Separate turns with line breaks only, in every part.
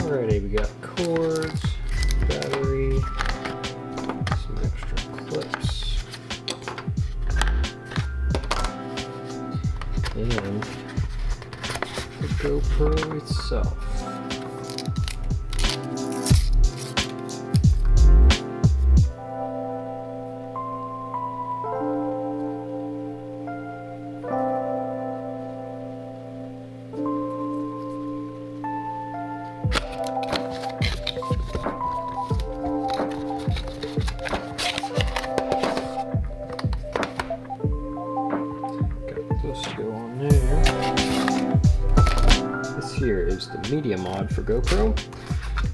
Alrighty, we got cords, battery, some extra clips, and the GoPro itself. Go on there. This here is the media mod for GoPro.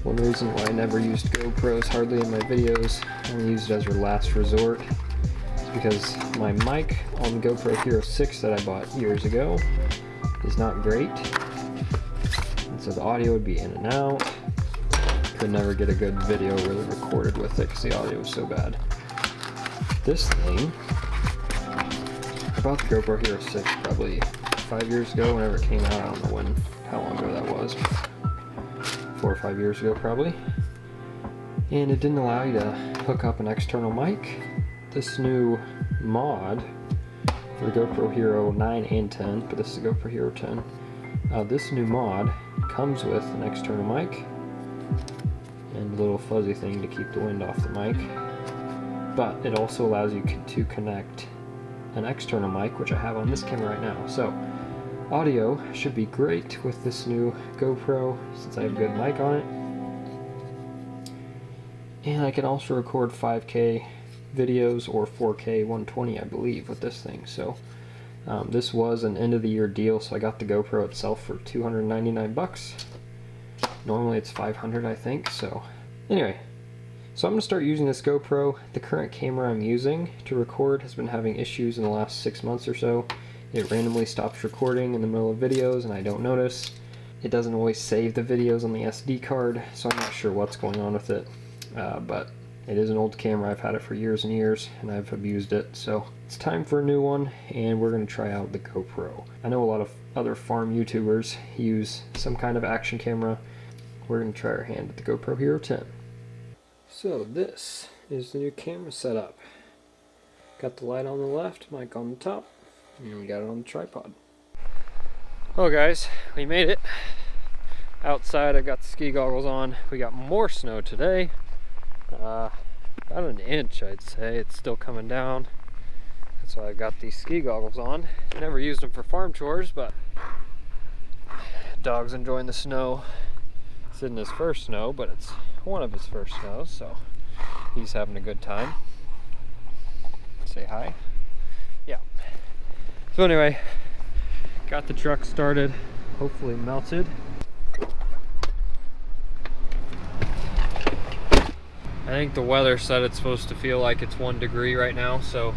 One reason why I never used GoPros hardly in my videos, I only used it as a last resort, is because my mic on the GoPro Hero 6 that I bought years ago is not great, and so the audio would be in and out. Could never get a good video really recorded with it because the audio was so bad. This thing, I bought the GoPro Hero 6 probably 5 years ago, whenever it came out. I don't know how long ago that was. 4 or 5 years ago probably. And it didn't allow you to hook up an external mic. This new mod for the GoPro Hero 9 and 10, but this is the GoPro Hero 10. This new mod comes with an external mic and a little fuzzy thing to keep the wind off the mic. But it also allows you to connect an external mic, which I have on this camera right now. So audio should be great with this new GoPro since I have a good mic on it. And I can also record 5K videos or 4K 120, I believe, with this thing. So this was an end of the year deal, so I got the GoPro itself for 299 bucks. Normally it's 500, I think. So anyway, so I'm going to start using this GoPro. The current camera I'm using to record has been having issues in the last 6 months or so. It randomly stops recording in the middle of videos and I don't notice. It doesn't always save the videos on the SD card, so I'm not sure what's going on with it. But it is an old camera. I've had it for years and years and I've abused it. So it's time for a new one, and we're going to try out the GoPro. I know a lot of other farm YouTubers use some kind of action camera. We're going to try our hand at the GoPro Hero 10. So this is the new camera setup. Got the light on the left, mic on the top, and we got it on the tripod. Well guys, we made it. Outside I've got the ski goggles on. We got more snow today. About an inch, I'd say. It's still coming down. That's why I've got these ski goggles on. I never used them for farm chores, but dog's enjoying the snow. It's in his first snow, but it's one of his first snows, so he's having a good time. Say hi. Yeah. So anyway, got the truck started, hopefully melted. I think the weather said it's supposed to feel like it's 1 degree right now, so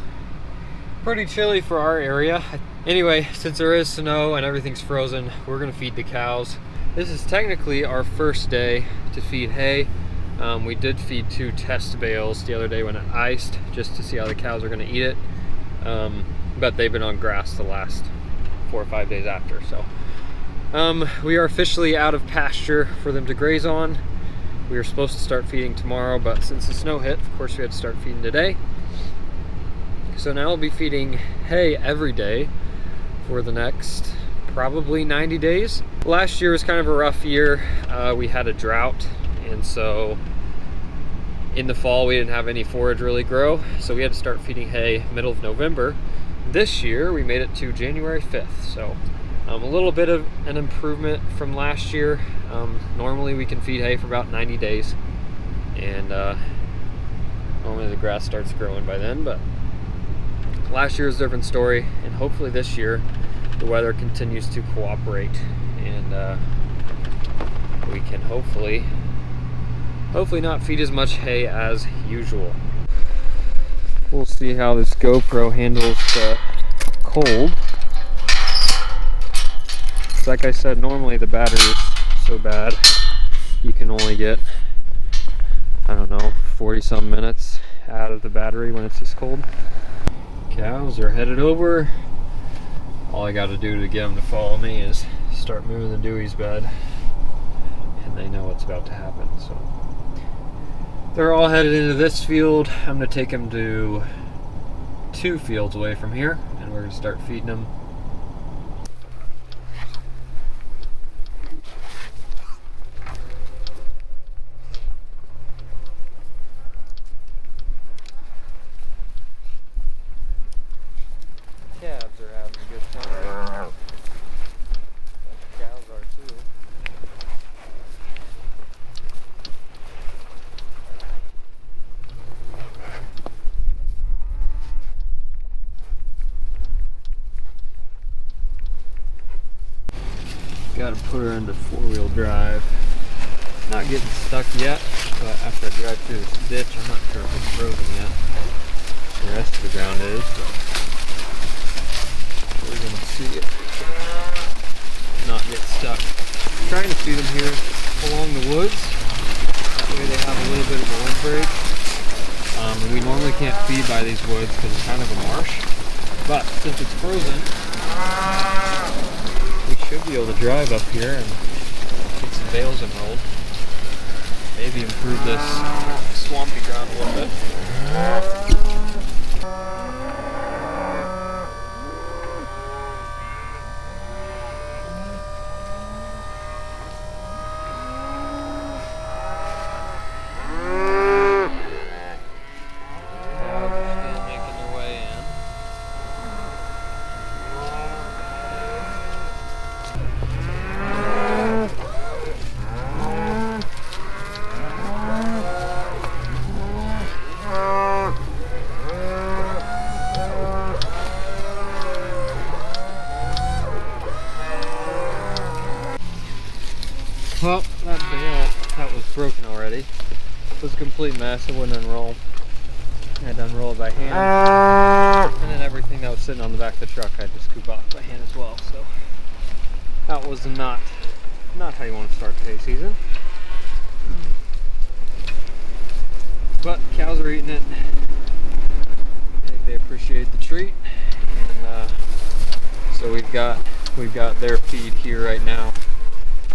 pretty chilly for our area. Anyway, since there is snow and everything's frozen, we're gonna feed the cows. This is technically our first day to feed hay. We did feed 2 test bales the other day when it iced, just to see how the cows are going to eat it. But they've been on grass the last 4 or 5 days after. So we are officially out of pasture for them to graze on. We were supposed to start feeding tomorrow, but since the snow hit, of course we had to start feeding today. So now we'll be feeding hay every day for the next probably 90 days. Last year was kind of a rough year. We had a drought, and so in the fall we didn't have any forage really grow, so we had to start feeding hay middle of November. This year we made it to January 5th, so a little bit of an improvement from last year. Normally we can feed hay for about 90 days, and normally the grass starts growing by then, but last year was a different story, and hopefully this year the weather continues to cooperate, and we can hopefully not feed as much hay as usual. We'll see how this GoPro handles the cold. It's like I said, normally the battery is so bad you can only get, I don't know, 40-some minutes out of the battery when it's this cold. Cows are headed over. All I got to do to get them to follow me is start moving the Dewey's bed, and they know what's about to happen. So they're all headed into this field. I'm going to take them to 2 fields away from here, and we're going to start feeding them. Calves are having a good time. Cows are too. Got to put her into 4-wheel drive. Not getting stuck yet, but after I drive through this ditch, I'm not sure if it's frozen yet. The rest of the ground is, but we're going to see it not get stuck. I'm trying to feed them here along the woods. That way they have a little bit of a windbreak. And we normally can't feed by these woods because it's kind of a marsh. But since it's frozen, we should be able to drive up here and get some bales enrolled. Maybe improve this swampy ground a little bit. Well, that bale that was broken already. It was a complete mess. It wouldn't unroll. I had to unroll it by hand. And then everything that was sitting on the back of the truck I had to scoop off by hand as well. So that was not how you want to start the hay season. But cows are eating it. I think they appreciate the treat. And so we've got their feed here right now.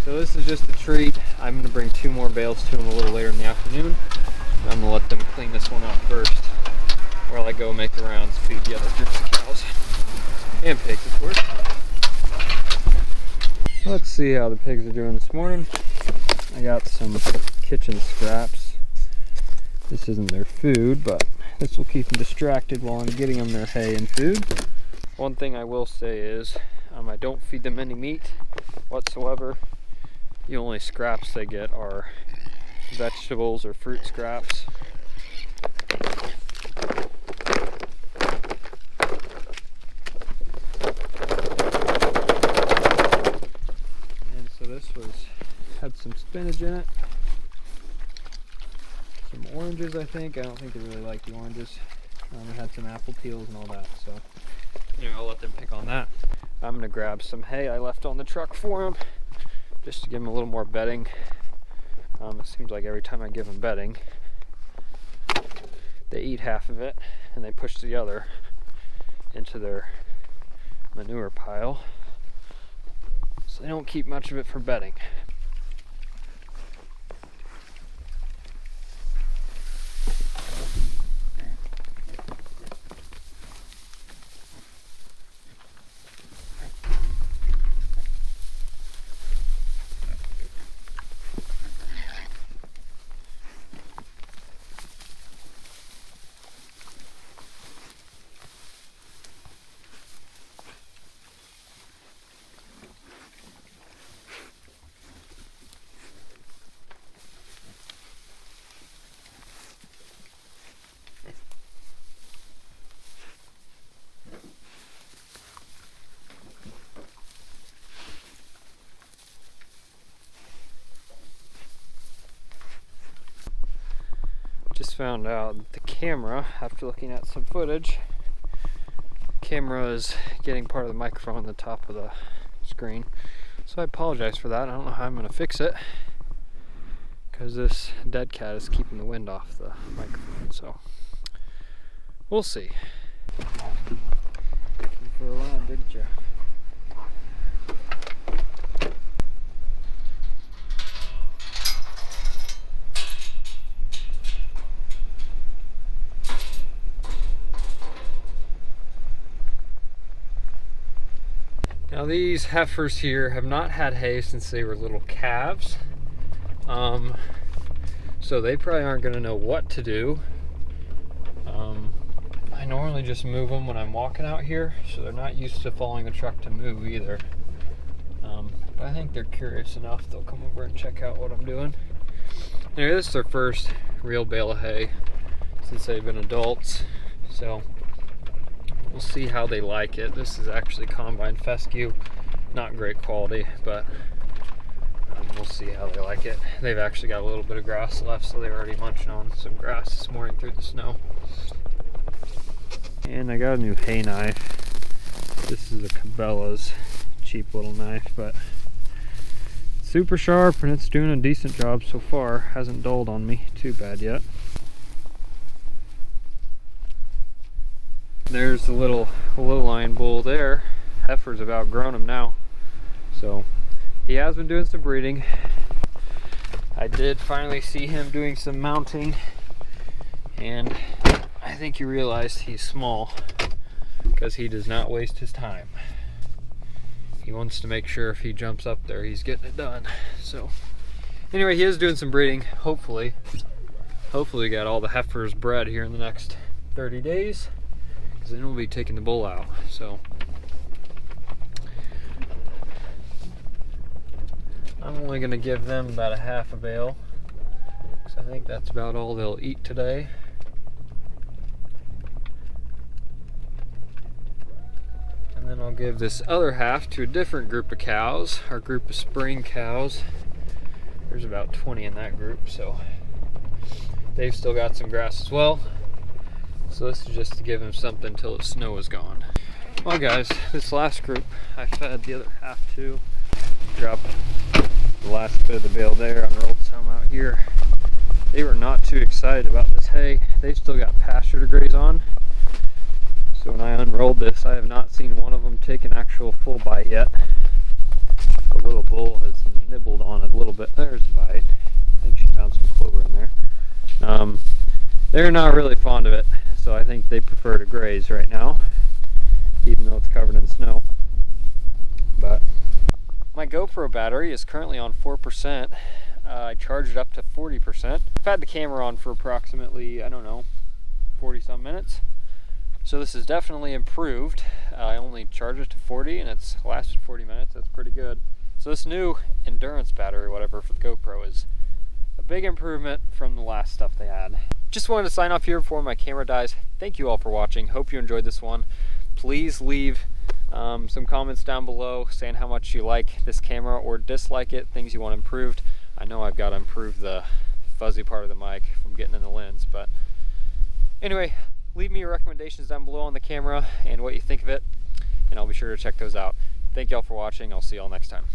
So this is just a treat. I'm going to bring 2 more bales to them a little later in the afternoon. I'm going to let them clean this one up first while I go make the rounds, feed the other groups of cows. And pigs, of course. Let's see how the pigs are doing this morning. I got some kitchen scraps. This isn't their food, but this will keep them distracted while I'm getting them their hay and food. One thing I will say is I don't feed them any meat whatsoever. The only scraps they get are vegetables or fruit scraps. And so this had some spinach in it, some oranges I think. I don't think they really like the oranges. It had some apple peels and all that, so I'll let them pick on that. I'm going to grab some hay I left on the truck for them, just to give them a little more bedding. It seems like every time I give them bedding, they eat half of it and they push the other into their manure pile. So they don't keep much of it for bedding. just found out that the camera, after looking at some footage, the camera is getting part of the microphone on the top of the screen. So I apologize for that. I don't know how I'm going to fix it, because this dead cat is keeping the wind off the microphone. So we'll see. Looking for a run, didn't you? Now these heifers here have not had hay since they were little calves, so they probably aren't going to know what to do. I normally just move them when I'm walking out here, so they're not used to following the truck to move either. But I think they're curious enough they'll come over and check out what I'm doing. Anyway, this is their first real bale of hay since they've been adults, so we'll see how they like it. This is actually combine fescue, not great quality, but we'll see how they like it. They've actually got a little bit of grass left, so they're already munching on some grass this morning through the snow. And I got a new hay knife. This is a Cabela's cheap little knife, but super sharp and it's doing a decent job so far. Hasn't dulled on me too bad yet. There's the little lion bull there. Heifers have outgrown him now, so he has been doing some breeding. I did finally see him doing some mounting, and I think he realized he's small because he does not waste his time. He wants to make sure if he jumps up there he's getting it done. So anyway, he is doing some breeding. Hopefully we got all the heifers bred here in the next 30 days, because then we'll be taking the bull out. So I'm only going to give them about a half a bale, because I think that's about all they'll eat today. And then I'll give this other half to a different group of cows, our group of spring cows. There's about 20 in that group, so they've still got some grass as well. So this is just to give them something until the snow is gone. Well guys, this last group I fed the other half to. Dropped the last bit of the bale there, unrolled some out here. They were not too excited about this hay. They've still got pasture to graze on. So when I unrolled this, I have not seen one of them take an actual full bite yet. The little bull has nibbled on it a little bit. There's a bite. I think she found some clover in there. They're not really fond of it, so I think they prefer to graze right now, even though it's covered in snow. But my GoPro battery is currently on 4%. I charged it up to 40%. I've had the camera on for approximately, I don't know, 40-some minutes. So this is definitely improved. I only charged it to 40 and it's lasted 40 minutes. That's pretty good. So this new endurance battery, whatever, for the GoPro is a big improvement from the last stuff they had. Just wanted to sign off here before my camera dies. Thank you all for watching. Hope you enjoyed this one. Please leave some comments down below saying how much you like this camera or dislike it, things you want improved. I know I've got to improve the fuzzy part of the mic from getting in the lens, but anyway, leave me your recommendations down below on the camera and what you think of it, and I'll be sure to check those out. Thank you all for watching. I'll see you all next time.